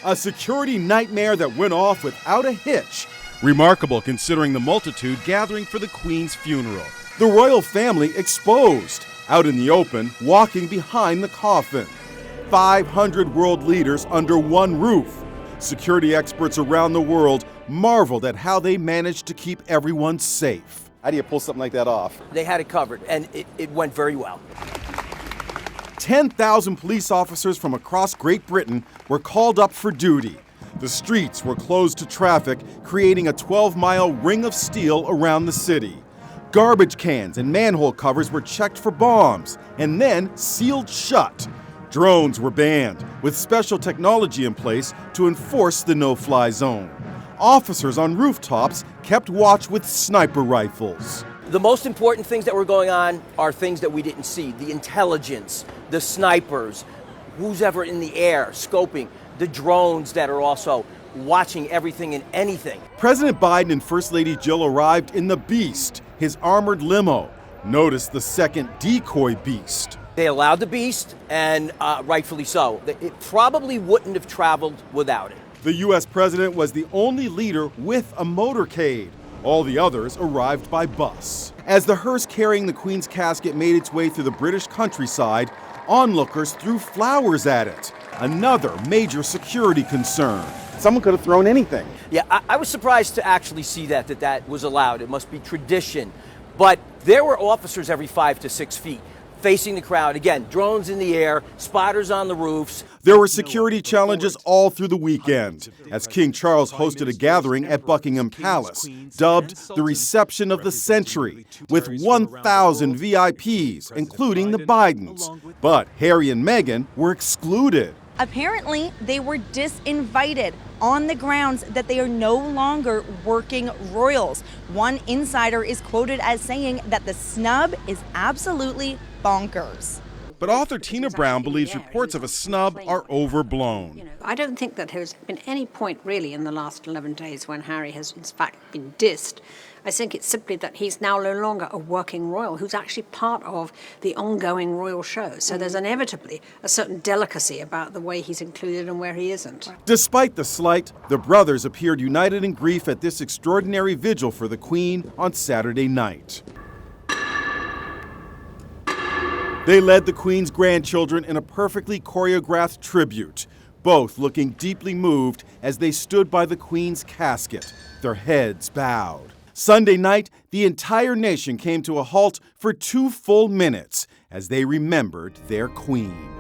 A security nightmare that went off without a hitch. Remarkable considering the multitude gathering for the Queen's funeral. The royal family exposed, out in the open, walking behind the coffin. 500 world leaders under one roof. Security experts around the world marveled at how they managed to keep everyone safe. How do you pull something like that off? They had it covered, and it went very well. 10,000 police officers from across Great Britain were called up for duty. The streets were closed to traffic, creating a 12-mile ring of steel around the city. Garbage cans and manhole covers were checked for bombs and then sealed shut. Drones were banned, with special technology in place to enforce the no-fly zone. Officers on rooftops kept watch with sniper rifles. The most important things that were going on are things that we didn't see. The intelligence, the snipers, who's ever in the air, scoping, the drones that are also watching everything and anything. President Biden and First Lady Jill arrived in the Beast, his armored limo. Notice the second decoy Beast. They allowed the Beast, and rightfully so. It probably wouldn't have traveled without it. The U.S. president was the only leader with a motorcade. All the others arrived by bus. As the hearse carrying the Queen's casket made its way through the British countryside, onlookers threw flowers at it. Another major security concern. Someone could have thrown anything. Yeah, I was surprised to actually see that was allowed. It must be tradition. But there were officers every 5 to 6 feet facing the crowd. Again, drones in the air, spotters on the roofs. There were security challenges all through the weekend as King Charles hosted a gathering at Buckingham Palace, dubbed the Reception of the Century, with 1,000 VIPs, including the Bidens. But Harry and Meghan were excluded. Apparently, they were disinvited on the grounds that they are no longer working royals. One insider is quoted as saying that the snub is absolutely bonkers. But author Tina Brown believes reports of a snub are overblown. I don't think that there's been any point really in the last 11 days when Harry has in fact been dissed. I think it's simply that he's now no longer a working royal who's actually part of the ongoing royal show. So there's inevitably a certain delicacy about the way he's included and where he isn't. Despite the slight, the brothers appeared united in grief at this extraordinary vigil for the Queen on Saturday night. They led the Queen's grandchildren in a perfectly choreographed tribute, both looking deeply moved as they stood by the Queen's casket, their heads bowed. Sunday night, the entire nation came to a halt for 2 full minutes as they remembered their Queen.